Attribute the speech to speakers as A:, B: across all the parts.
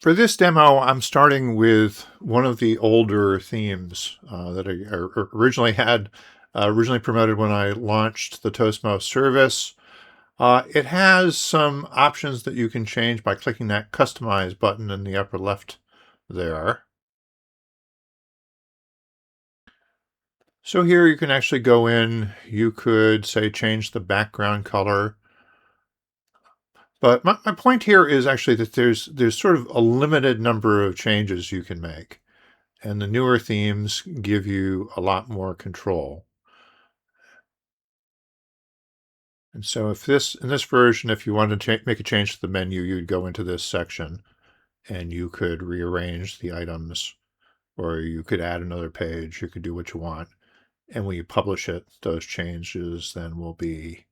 A: For this demo, I'm starting with one of the older themes that I originally promoted when I launched the Toastmost service. It has some options that you can change by clicking that Customize button in the upper left there. So here you can actually go in, you could say change the background color. But my point here is actually that there's sort of a limited number of changes you can make. And the newer themes give you a lot more control. And so in this version, if you wanted to make a change to the menu, you'd go into this section and you could rearrange the items, or you could add another page. You could do what you want. And when you publish it, those changes then will be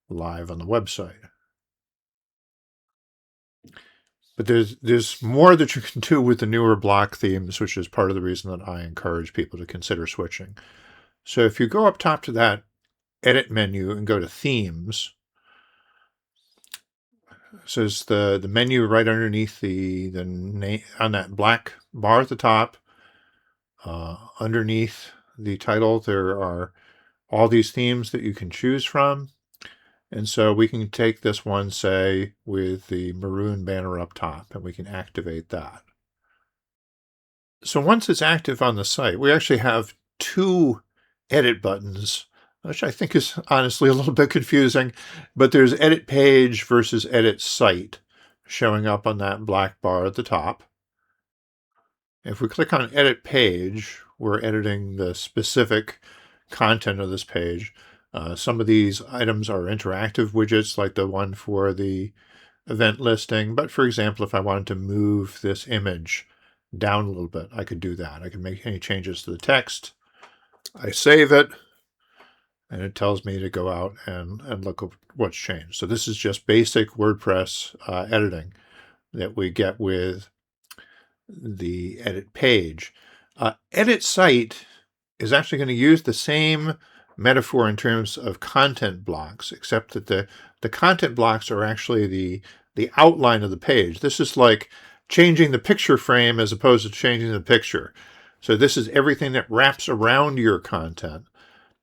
A: live on the website. But there's more that you can do with the newer block themes, which is part of the reason that I encourage people to consider switching. So if you go up top to that edit menu and go to themes, so it's the menu right underneath the name on that black bar at the top. Underneath the title, there are all these themes that you can choose from. And so we can take this one, say, with the maroon banner up top, and we can activate that. So once it's active on the site, we actually have two edit buttons, which I think is honestly a little bit confusing, but there's edit page versus edit site showing up on that black bar at the top. If we click on edit page, we're editing the specific content of this page. Some of these items are interactive widgets, like the one for the event listing. But for example, if I wanted to move this image down a little bit, I could do that. I can make any changes to the text. I save it, and it tells me to go out and look at what's changed. So this is just basic WordPress editing that we get with the edit page. Edit site is actually going to use the same metaphor in terms of content blocks, except that the content blocks are actually the outline of the page. This is like changing the picture frame as opposed to changing the picture. So this is everything that wraps around your content.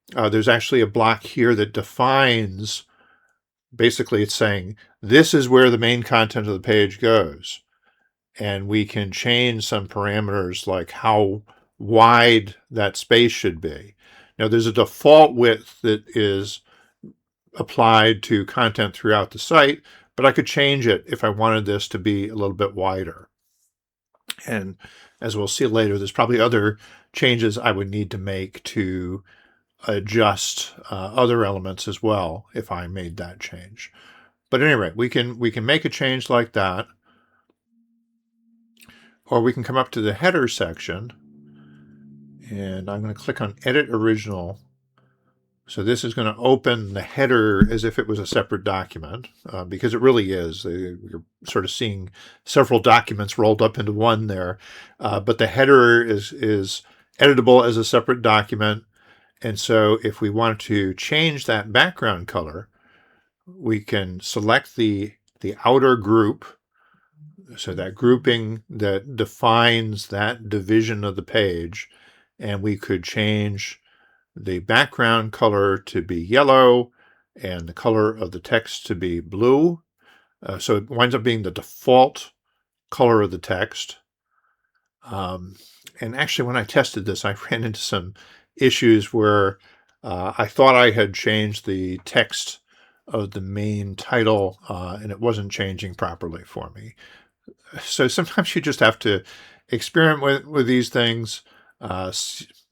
A: There's actually a block here that defines, basically it's saying, this is where the main content of the page goes. And we can change some parameters like how wide that space should be. Now there's a default width that is applied to content throughout the site, but I could change it if I wanted this to be a little bit wider. And as we'll see later, there's probably other changes I would need to make to adjust other elements as well if I made that change. But anyway, we can make a change like that, or we can come up to the header section, and I'm going to click on Edit Original. So this is going to open the header as if it was a separate document, because it really is. You're sort of seeing several documents rolled up into one there. But the header is editable as a separate document. And so if we want to change that background color, we can select the outer group. So that grouping that defines that division of the page, and we could change the background color to be yellow and the color of the text to be blue. So it winds up being the default color of the text. And actually, when I tested this, I ran into some issues where I thought I had changed the text of the main title, and it wasn't changing properly for me. So sometimes you just have to experiment with these things.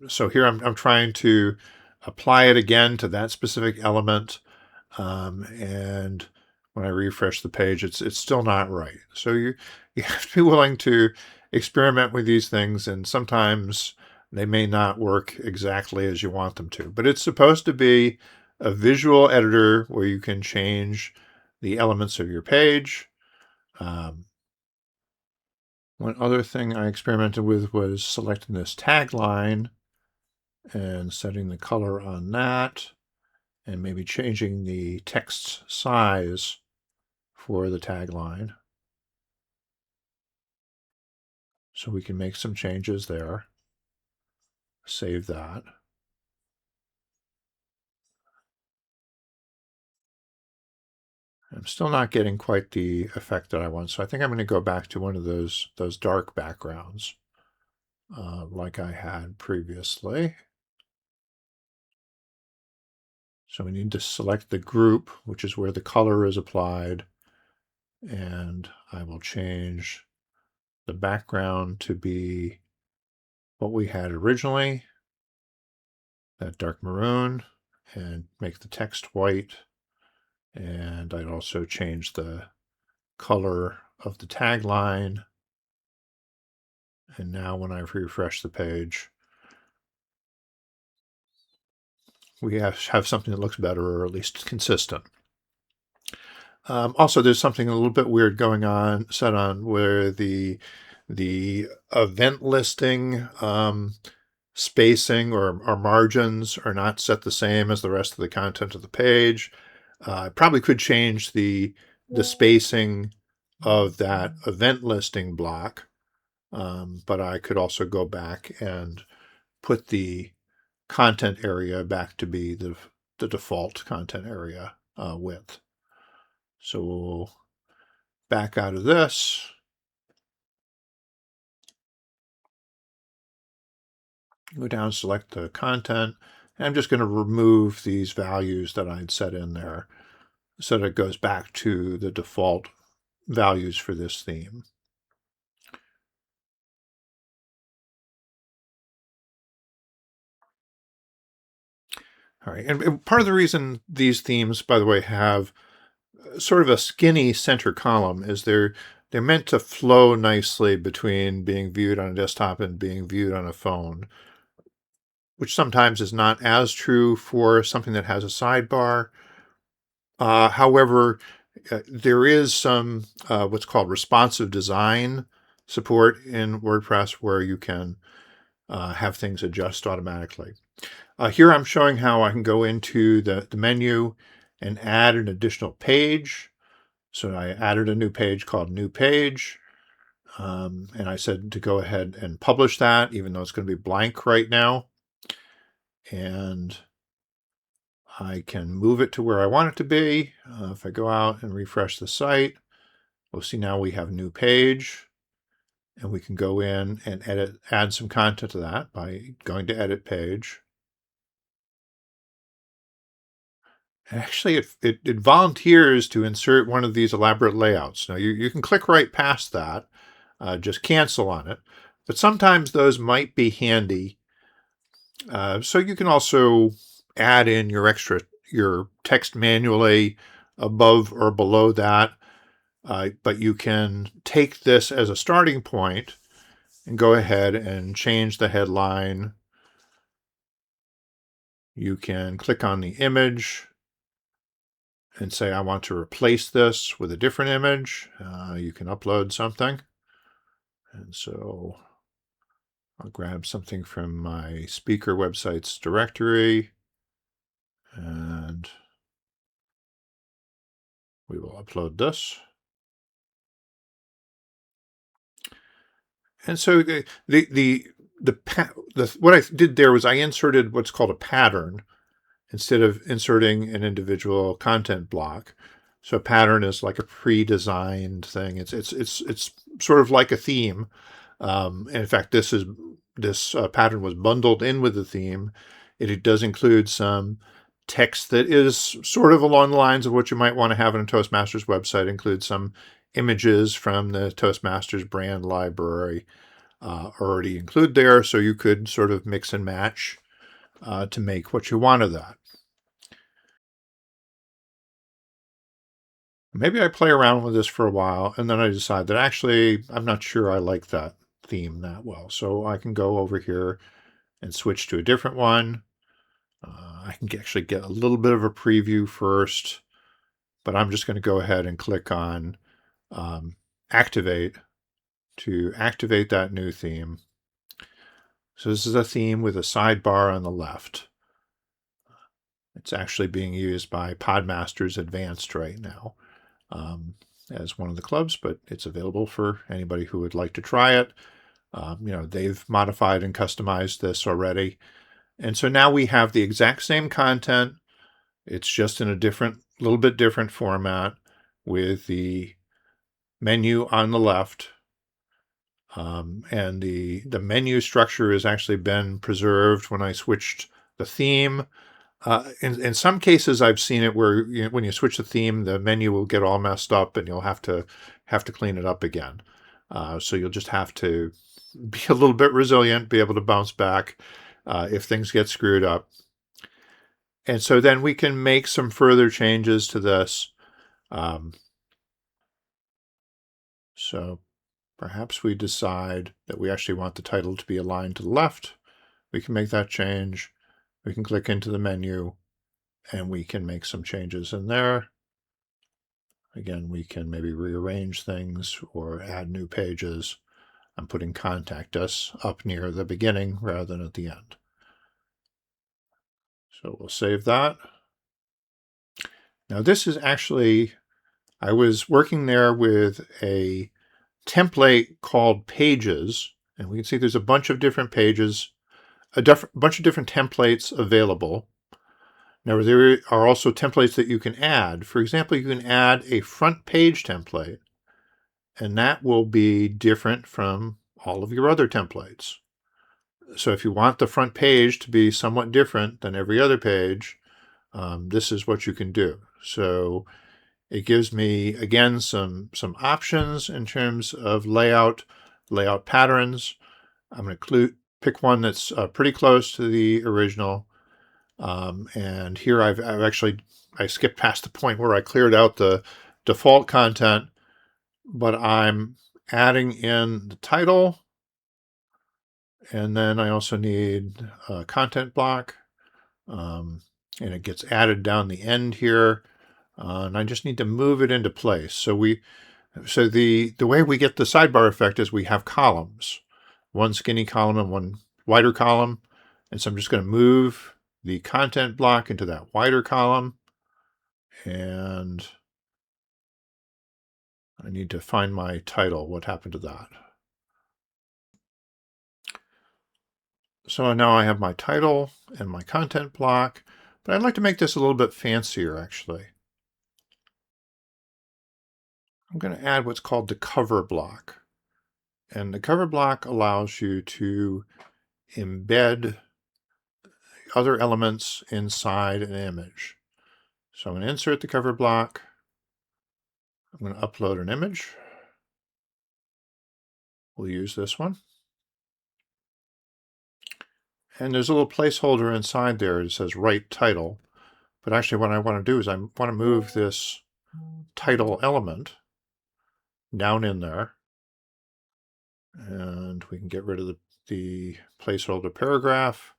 A: So here I'm trying to apply it again to that specific element. And when I refresh the page, it's still not right. So you have to be willing to experiment with these things, and sometimes they may not work exactly as you want them to. But it's supposed to be a visual editor where you can change the elements of your page. One other thing I experimented with was selecting this tagline and setting the color on that, and maybe changing the text size for the tagline. So we can make some changes there. Save that. I'm still not getting quite the effect that I want, so I think I'm going to go back to one of those dark backgrounds like I had previously. So we need to select the group, which is where the color is applied, and I will change the background to be what we had originally, that dark maroon, and make the text white. And I'd also change the color of the tagline. And now when I refresh the page, we have something that looks better, or at least consistent. Also, there's something a little bit weird going on, set on where the event listing spacing or margins are not set the same as the rest of the content of the page. I probably could change the spacing of that event listing block, but I could also go back and put the content area back to be the default content area width. So we'll back out of this. Go down, select the content. And I'm just going to remove these values that I'd set in there so that it goes back to the default values for this theme. All right, and part of the reason these themes, by the way, have sort of a skinny center column is they're meant to flow nicely between being viewed on a desktop and being viewed on a phone, which sometimes is not as true for something that has a sidebar. However, there is some what's called responsive design support in WordPress where you can have things adjust automatically. Here I'm showing how I can go into the menu and add an additional page. So I added a new page called New Page. And I said to go ahead and publish that, even though it's going to be blank right now. And I can move it to where I want it to be. If I go out and refresh the site, we'll see now we have a new page. And we can go in and add some content to that by going to Edit Page. Actually, it volunteers to insert one of these elaborate layouts. Now, you can click right past that, just cancel on it. But sometimes those might be handy. So you can also add in your text manually above or below that. But you can take this as a starting point and go ahead and change the headline. You can click on the image and say, I want to replace this with a different image. You can upload something. And so I'll grab something from my speaker websites directory and we will upload this. And so what I did there was I inserted what's called a pattern instead of inserting an individual content block. So a pattern is like a pre-designed thing. It's sort of like a theme. And in fact, this pattern was bundled in with the theme. It does include some text that is sort of along the lines of what you might want to have on a Toastmasters website. Includes some images from the Toastmasters brand library already include there, so you could sort of mix and match to make what you want of that. Maybe I play around with this for a while, and then I decide that actually I'm not sure I like that theme that well. So I can go over here and switch to a different one. I can actually get a little bit of a preview first, but I'm just going to go ahead and click on Activate to activate that new theme. So this is a theme with a sidebar on the left. It's actually being used by Podmasters Advanced right now as one of the clubs, but it's available for anybody who would like to try it. They've modified and customized this already. And so now we have the exact same content. It's just in a little bit different format with the menu on the left. And the menu structure has actually been preserved when I switched the theme. In some cases, I've seen it where when you switch the theme, the menu will get all messed up, and you'll have to clean it up again. So you'll just have to be a little bit resilient, be able to bounce back if things get screwed up. And so then we can make some further changes to this. So perhaps we decide that we actually want the title to be aligned to the left. We can make that change. We can click into the menu and we can make some changes in there. Again, we can maybe rearrange things or add new pages. I'm putting Contact Us up near the beginning rather than at the end. So we'll save that. Now this is actually, I was working there with a template called Pages, and we can see there's a bunch of different pages, a bunch of different templates available. Now there are also templates that you can add. For example, you can add a front page template, and that will be different from all of your other templates. So if you want the front page to be somewhat different than every other page, this is what you can do. So it gives me, again, some options in terms of layout patterns. I'm going to pick one that's pretty close to the original. And here I skipped past the point where I cleared out the default content, but I'm adding in the title. And then I also need a content block. And it gets added down the end here. And I just need to move it into place. So the way we get the sidebar effect is we have columns, one skinny column and one wider column. And so I'm just going to move the content block into that wider column. And I need to find my title. What happened to that? So now I have my title and my content block, but I'd like to make this a little bit fancier, actually. I'm going to add what's called the cover block. And the cover block allows you to embed other elements inside an image. So I'm going to insert the cover block. I'm going to upload an image. We'll use this one. And there's a little placeholder inside there that says write title. But actually what I want to do is I want to move this title element down in there. And we can get rid of the placeholder paragraph.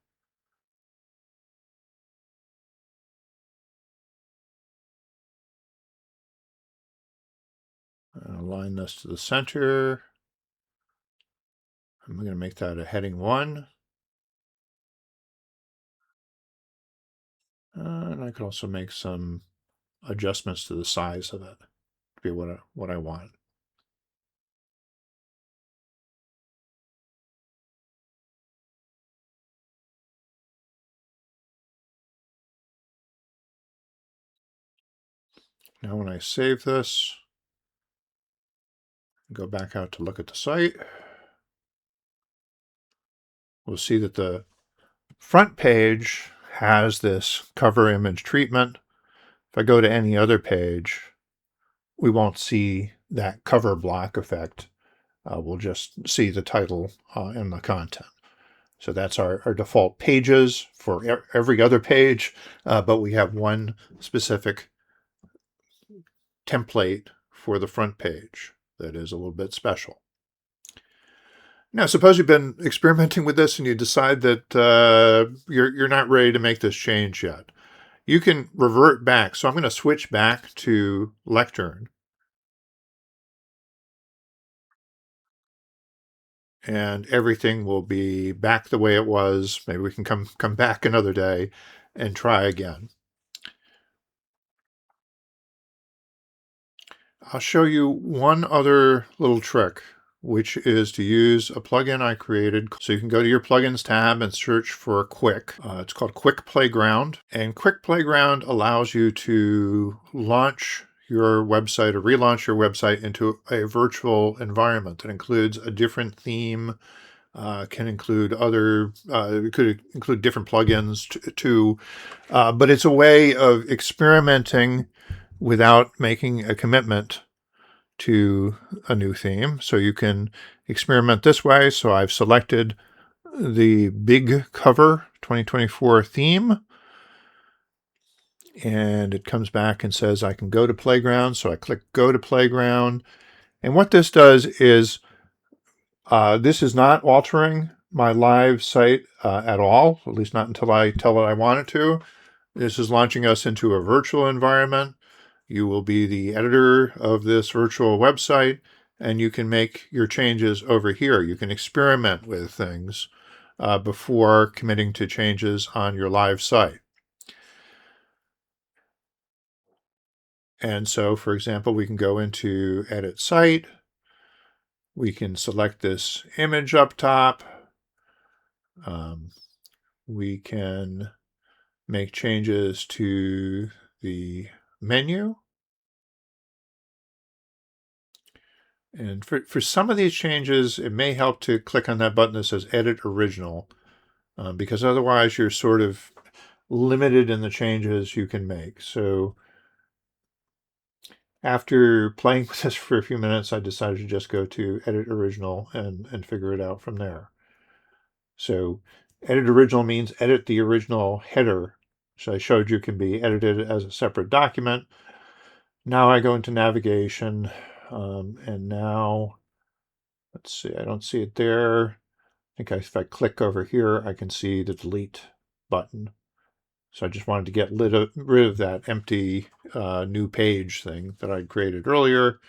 A: Align this to the center. I'm going to make that a heading 1. And I could also make some adjustments to the size of it to be what I want. Now when I save this, go back out to look at the site, we'll see that the front page has this cover image treatment. If I go to any other page, we won't see that cover block effect. We'll just see the title and the content. So that's our default pages for every other page, but we have one specific template for the front page that is a little bit special. Now, suppose you've been experimenting with this and you decide that you're not ready to make this change yet. You can revert back. So I'm going to switch back to Lectern. And everything will be back the way it was. Maybe we can come back another day and try again. I'll show you one other little trick which is to use a plugin I created. So you can go to your plugins tab and search for Quick. It's called Quick Playground. And Quick Playground allows you to launch your website or relaunch your website into a virtual environment that includes a different theme, can include other, it could include different plugins too. But it's a way of experimenting without making a commitment to a new theme. So you can experiment this way. So I've selected the big cover 2024 theme, and it comes back and says I can go to Playground. So I click go to Playground. And what this does is this is not altering my live site at all, at least not until I tell it I want it to. This is launching us into a virtual environment. You will be the editor of this virtual website, and you can make your changes over here. You can experiment with things before committing to changes on your live site. And so, for example, we can go into Edit Site. We can select this image up top. We can make changes to the menu. And for some of these changes, it may help to click on that button that says Edit Original, because otherwise you're sort of limited in the changes you can make. So after playing with this for a few minutes, I decided to just go to Edit Original and figure it out from there. So Edit Original means edit the original header. So I showed you can be edited as a separate document. Now I go into navigation, and now, let's see, I don't see it there. I think if I click over here, I can see the delete button. So I just wanted to get rid of that empty new page thing that I created earlier.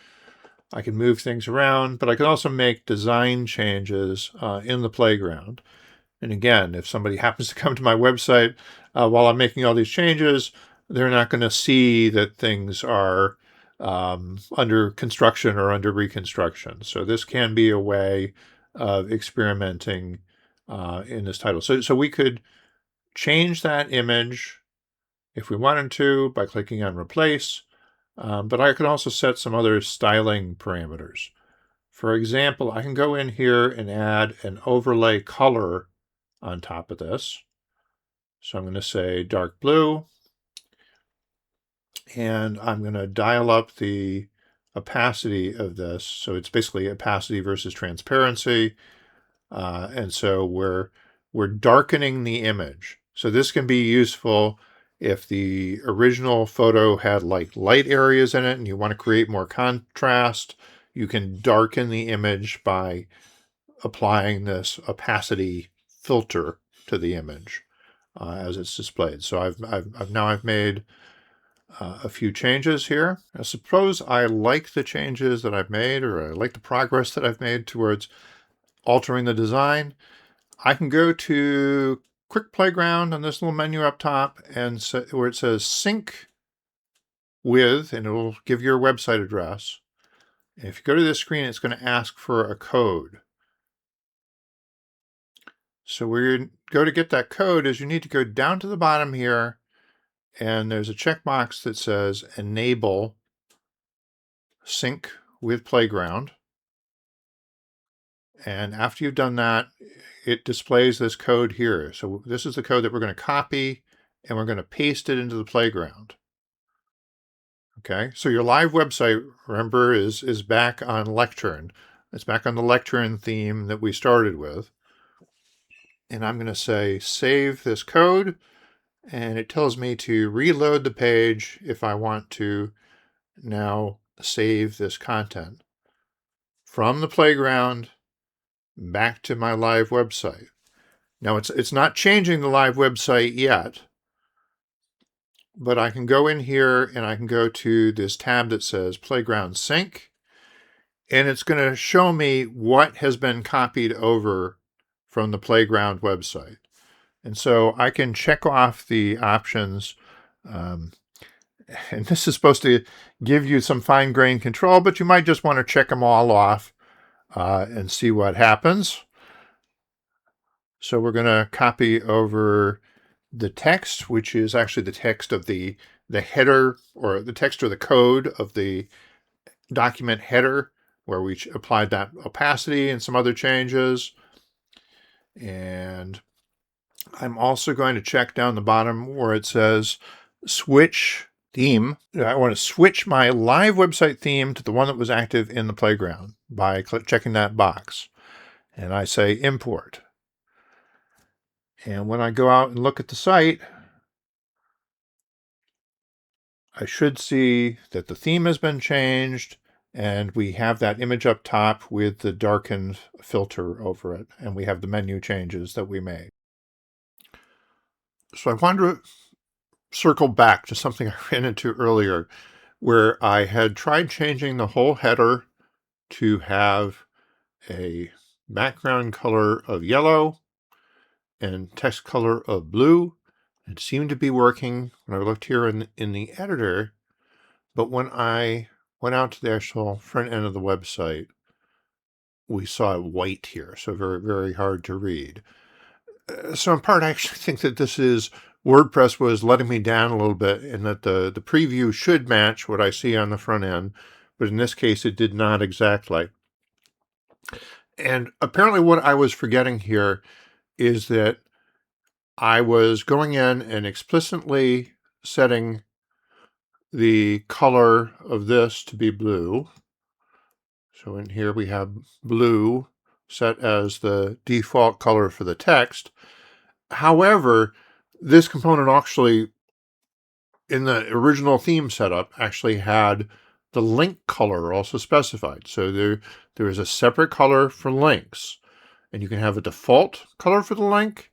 A: I can move things around, but I can also make design changes in the playground. And again, if somebody happens to come to my website while I'm making all these changes, they're not going to see that things are under construction or under reconstruction. So this can be a way of experimenting in this title. So we could change that image if we wanted to by clicking on Replace, but I could also set some other styling parameters. For example, I can go in here and add an overlay color on top of this. So I'm going to say dark blue, and I'm going to dial up the opacity of this. So it's basically opacity versus transparency. And so we're darkening the image. So this can be useful if the original photo had like light areas in it and you want to create more contrast. You can darken the image by applying this opacity filter to the image as it's displayed. So I've made a few changes here. I suppose I like the changes that I've made, or I like the progress that I've made towards altering the design. I can go to Quick Playground on this little menu up top, and where it says sync with, and it will give your website address. And if you go to this screen, it's going to ask for a code. So where you go to get that code is you need to go down to the bottom here, and there's a checkbox that says enable sync with Playground. And after you've done that, it displays this code here. So this is the code that we're going to copy, and we're going to paste it into the Playground. Okay, so your live website, remember, is back on Lectern. It's back on the Lectern theme that we started with. And I'm going to say save this code, and it tells me to reload the page if I want to now save this content from the Playground back to my live website. Now it's not changing the live website yet, but I can go in here and I can go to this tab that says Playground Sync, and it's going to show me what has been copied over from the Playground website. And so I can check off the options, and this is supposed to give you some fine-grained control, but you might just want to check them all off and see what happens. So we're going to copy over the text, which is actually the text of the header, or the text or the code of the document header, where we applied that opacity and some other changes. And I'm also going to check down the bottom where it says switch theme. I want to switch my live website theme to the one that was active in the playground by checking that box. And I say import. And when I go out and look at the site, I should see that the theme has been changed, and we have that image up top with the darkened filter over it, and we have the menu changes that we made. So I wanted to circle back to something I ran into earlier, where I had tried changing the whole header to have a background color of yellow and text color of blue. It seemed to be working when I looked here in the editor, but when I went out to the actual front end of the website, we saw it white here, so very, very hard to read. So in part, I actually think that this is WordPress was letting me down a little bit, and that the preview should match what I see on the front end, but in this case, it did not exactly. And apparently what I was forgetting here is that I was going in and explicitly setting the color of this to be blue. So in here we have blue set as the default color for the text. However, this component actually, in the original theme setup, actually had the link color also specified. So there is a separate color for links, and you can have a default color for the link,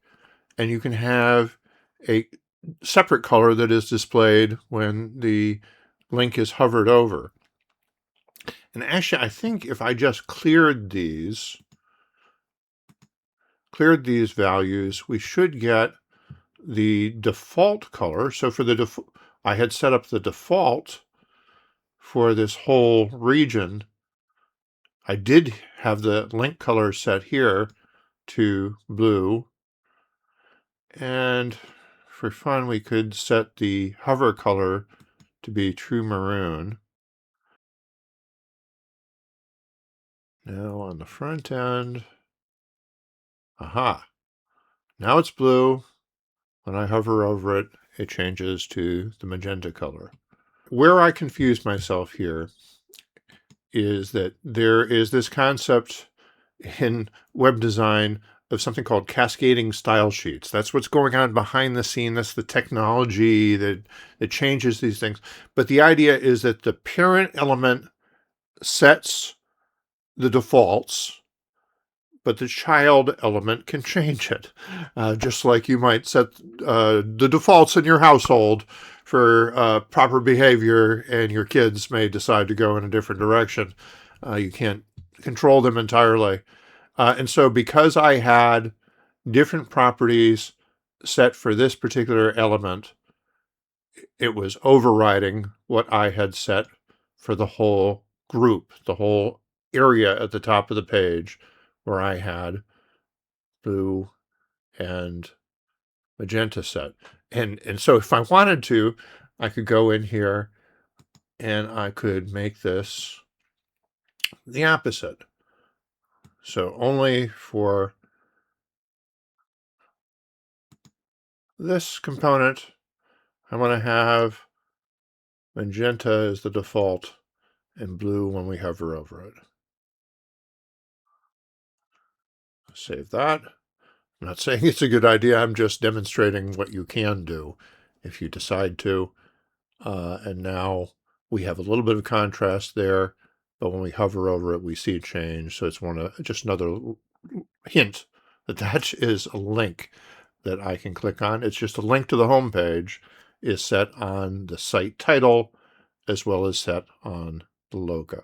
A: and you can have a separate color that is displayed when the link is hovered over. And actually, I think if I just cleared these values, we should get the default color. So for the I had set up the default for this whole region. I did have the link color set here to blue. And for fun, we could set the hover color to be true maroon. Now on the front end, aha, now it's blue. When I hover over it, it changes to the magenta color. Where I confuse myself here is that there is this concept in web design of something called cascading style sheets. That's what's going on behind the scene. That's the technology that changes these things. But the idea is that the parent element sets the defaults, but the child element can change it. Just like you might set the defaults in your household for proper behavior, and your kids may decide to go in a different direction. You can't control them entirely. And so because I had different properties set for this particular element, it was overriding what I had set for the whole group, the whole area at the top of the page, where I had blue and magenta set. And so if I wanted to, I could go in here and I could make this the opposite. So only for this component, I want to have magenta as the default and blue when we hover over it. Save that. I'm not saying it's a good idea. I'm just demonstrating what you can do if you decide to. And now we have a little bit of contrast there, but when we hover over it, we see a change. So it's just another hint that that is a link that I can click on. It's just a link to the home page is set on the site title as well as set on the logo.